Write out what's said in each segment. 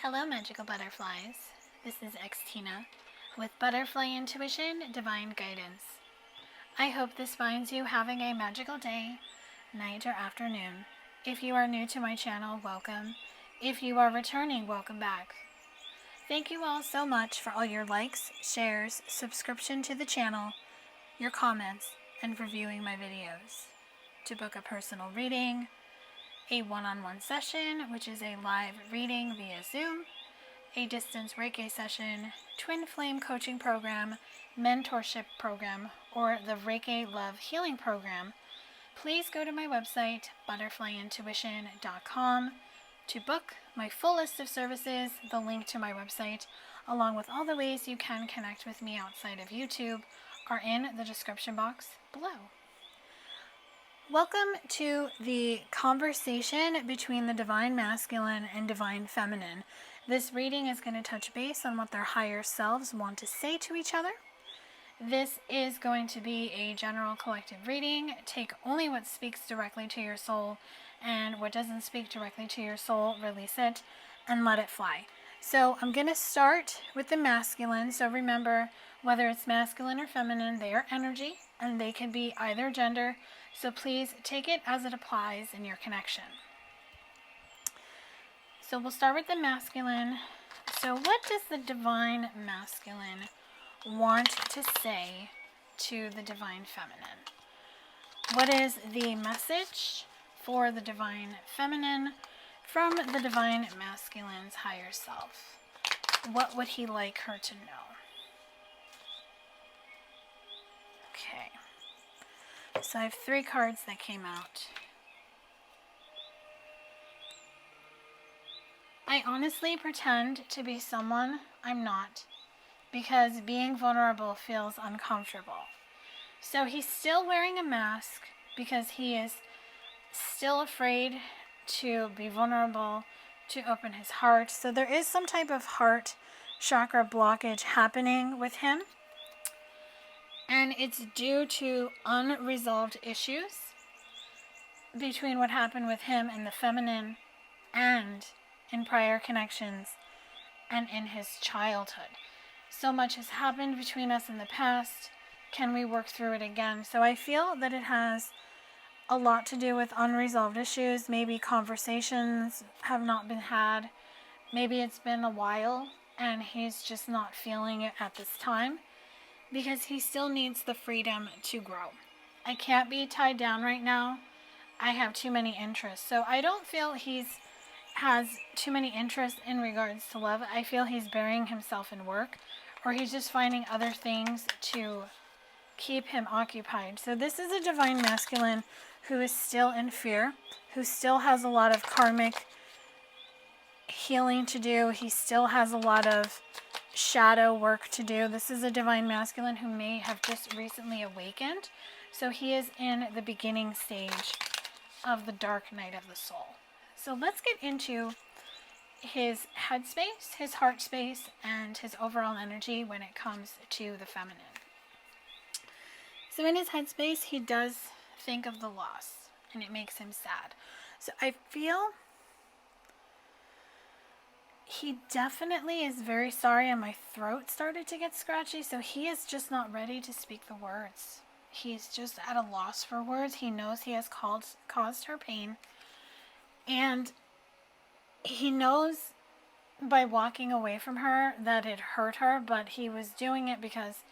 Hello, magical butterflies. This is Tina with Butterfly Intuition Divine Guidance. I hope this finds you having a magical day, night, or afternoon. If you are new to my channel, welcome. If you are returning, welcome back. Thank you all so much for all your likes, shares, subscription to the channel, your comments, and for viewing my videos. To book a personal reading, a one-on-one session, which is a live reading via Zoom, a distance Reiki session, twin flame coaching program, mentorship program, or the Reiki Love Healing Program, please go to my website, butterflyintuition.com, to book my full list of services. The link to my website, along with all the ways you can connect with me outside of YouTube, are in the description box below. Welcome to the conversation between the Divine Masculine and Divine Feminine. This reading is going to touch base on what their higher selves want to say to each other. This is going to be a general collective reading. Take only what speaks directly to your soul, and what doesn't speak directly to your soul, release it and let it fly. So I'm going to start with the masculine. So remember, whether it's masculine or feminine, they are energy and they can be either gender. So please take it as it applies in your connection. So we'll start with the masculine. So what does the Divine Masculine want to say to the Divine Feminine? What is the message for the Divine Feminine from the Divine Masculine's higher self? What would he like her to know? Okay. So I have 3 cards that came out. I honestly pretend to be someone I'm not, because being vulnerable feels uncomfortable. So he's still wearing a mask because he is still afraid to be vulnerable, to open his heart. So there is some type of heart chakra blockage happening with him. And it's due to unresolved issues between what happened with him and the feminine, and in prior connections, and in his childhood. So much has happened between us in the past. Can we work through it again? So I feel that it has a lot to do with unresolved issues. Maybe conversations have not been had. Maybe it's been a while and he's just not feeling it at this time, because he still needs the freedom to grow. I can't be tied down right now. I have too many interests. So I don't feel has too many interests in regards to love. I feel he's burying himself in work, or he's just finding other things to keep him occupied. So this is a Divine Masculine who is still in fear, who still has a lot of karmic healing to do. He still has a lot of shadow work to do. This is a Divine Masculine who may have just recently awakened. So he is in the beginning stage of the dark night of the soul. So let's get into his headspace, his heart space, and his overall energy when it comes to the feminine. So in his headspace, he does think of the loss, and it makes him sad. So I feel he definitely is very sorry, and my throat started to get scratchy, so he is just not ready to speak the words. He's just at a loss for words. He knows he has caused her pain, and he knows by walking away from her that it hurt her, but he was doing it because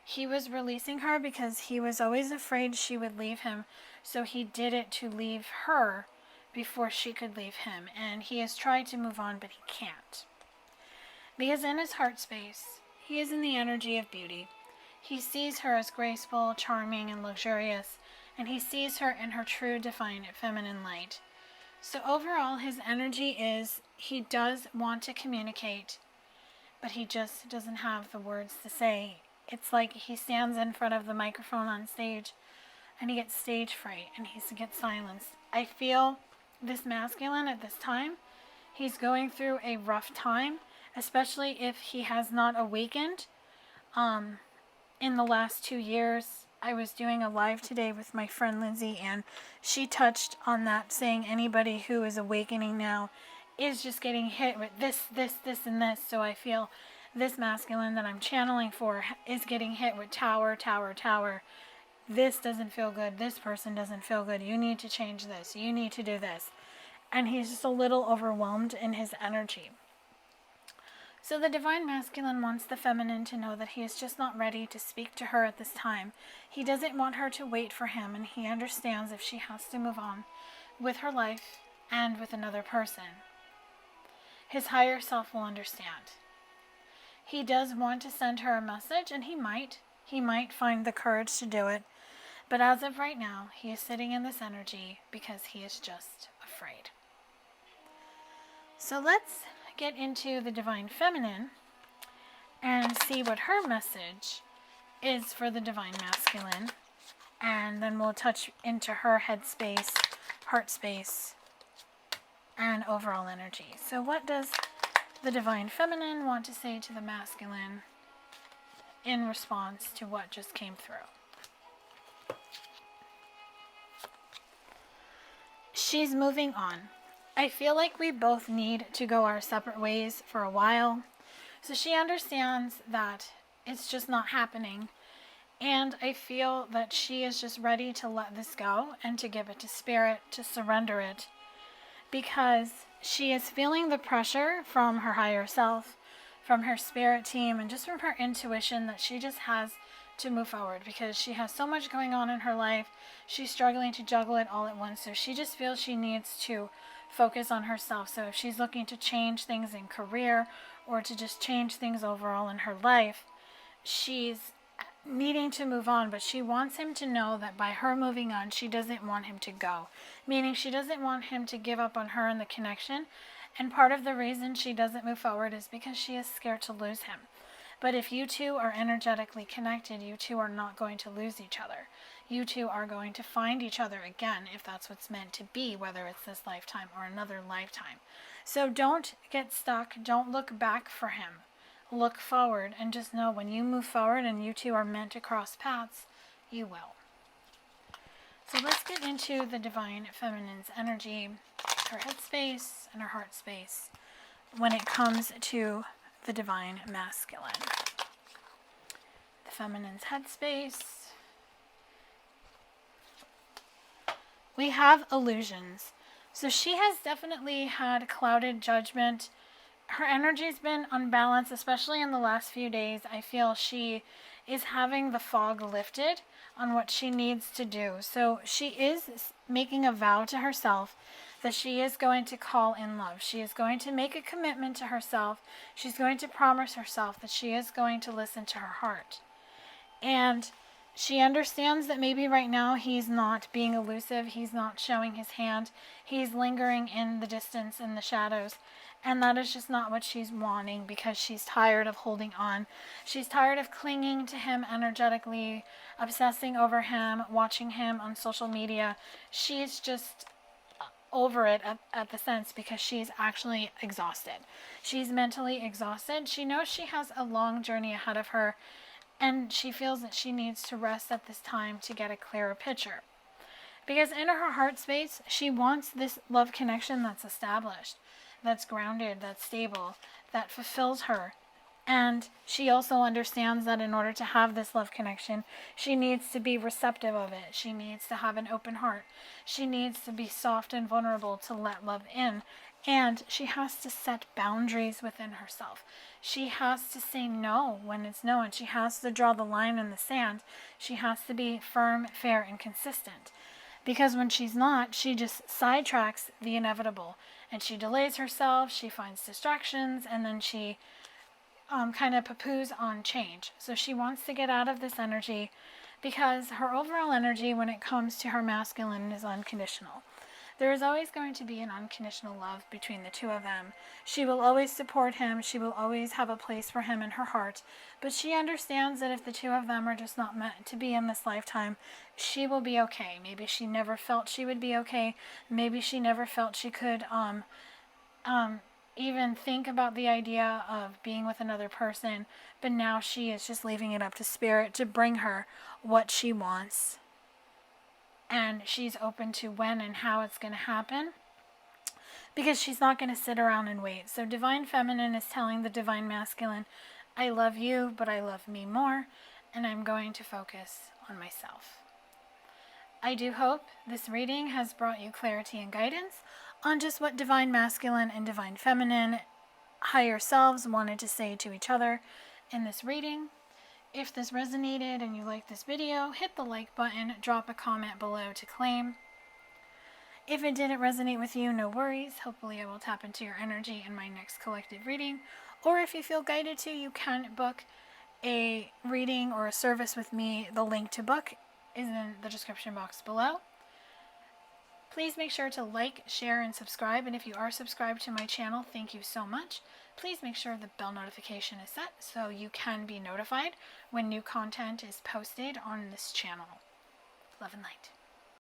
he was releasing her, because he was always afraid she would leave him. So he did it to leave her before she could leave him. And he has tried to move on, but he can't. Because in his heart space, he is in the energy of beauty. He sees her as graceful, charming, and luxurious. And he sees her in her true, defined feminine light. So overall, his energy is, he does want to communicate, but he just doesn't have the words to say. It's like he stands in front of the microphone on stage and he gets stage fright and he gets silenced. I feel this masculine at this time, he's going through a rough time, especially if he has not awakened. In the last 2 years, I was doing a live today with my friend Lindsay, and she touched on that, saying anybody who is awakening now is just getting hit with this, and this. So I feel this masculine that I'm channeling for is getting hit with tower, tower, tower. This doesn't feel good. This person doesn't feel good. You need to change this. You need to do this. And he's just a little overwhelmed in his energy. So the divine masculine wants the feminine to know that he is just not ready to speak to her at this time. He doesn't want her to wait for him, and he understands if she has to move on with her life and with another person. His higher self will understand. He does want to send her a message, and he might find the courage to do it. But as of right now, he is sitting in this energy because he is just afraid. So let's get into the divine feminine and see what her message is for the divine masculine. And then we'll touch into her head space, heart space, and overall energy. So what does the divine feminine want to say to the masculine in response to what just came through? She's moving on. I feel like we both need to go our separate ways for a while. So she understands that it's just not happening. And I feel that she is just ready to let this go and to give it to spirit, to surrender it. Because she is feeling the pressure from her higher self, from her spirit team, and just from her intuition that she just has to move forward because she has so much going on in her life. She's struggling to juggle it all at once. So she just feels she needs to focus on herself. So if she's looking to change things in career or to just change things overall in her life, she's needing to move on, but she wants him to know that by her moving on, she doesn't want him to go. Meaning she doesn't want him to give up on her and the connection. And part of the reason she doesn't move forward is because she is scared to lose him. But if you two are energetically connected, you two are not going to lose each other. You two are going to find each other again if that's what's meant to be, whether it's this lifetime or another lifetime. So don't get stuck. Don't look back for him. Look forward and just know when you move forward and you two are meant to cross paths, you will. So let's get into the divine feminine's energy, her head space and her heart space when it comes to the divine masculine. The feminine's head space. We have illusions. So she has definitely had clouded judgment. Her energy's been unbalanced, especially in the last few days. I feel she is having the fog lifted on what she needs to do. So she is making a vow to herself that she is going to call in love. She is going to make a commitment to herself. She's going to promise herself that she is going to listen to her heart. And she understands that maybe right now he's not being elusive. He's not showing his hand. He's lingering in the distance, in the shadows. And that is just not what she's wanting because she's tired of holding on. She's tired of clinging to him energetically, obsessing over him, watching him on social media. She's just over it at the sense because she's actually exhausted. She's mentally exhausted. She knows she has a long journey ahead of her, and she feels that she needs to rest at this time to get a clearer picture. Because in her heart space, she wants this love connection that's established, that's grounded, that's stable, that fulfills her. And she also understands that in order to have this love connection, she needs to be receptive of it. She needs to have an open heart. She needs to be soft and vulnerable to let love in. And she has to set boundaries within herself. She has to say no when it's no, and she has to draw the line in the sand. She has to be firm, fair, and consistent. Because when she's not, she just sidetracks the inevitable. And she delays herself, she finds distractions, and then she kind of poo-poos on change. So she wants to get out of this energy because her overall energy when it comes to her masculine is unconditional. There is always going to be an unconditional love between the two of them. She will always support him. She will always have a place for him in her heart. But she understands that if the two of them are just not meant to be in this lifetime, she will be okay. Maybe she never felt she would be okay. Maybe she never felt she could even think about the idea of being with another person. But now she is just leaving it up to spirit to bring her what she wants. And she's open to when and how it's going to happen. because she's not going to sit around and wait. So Divine Feminine is telling the Divine Masculine, I love you, but I love me more, and I'm going to focus on myself. I do hope this reading has brought you clarity and guidance on just what Divine Masculine and Divine Feminine higher selves wanted to say to each other in this reading. If this resonated and you liked this video, hit the like button, drop a comment below to claim. If it didn't resonate with you, no worries. Hopefully I will tap into your energy in my next collective reading. Or if you feel guided to, you can book a reading or a service with me. The link to book is in the description box below. Please make sure to like, share, and subscribe. And if you are subscribed to my channel, thank you so much. Please make sure the bell notification is set so you can be notified when new content is posted on this channel. Love and light.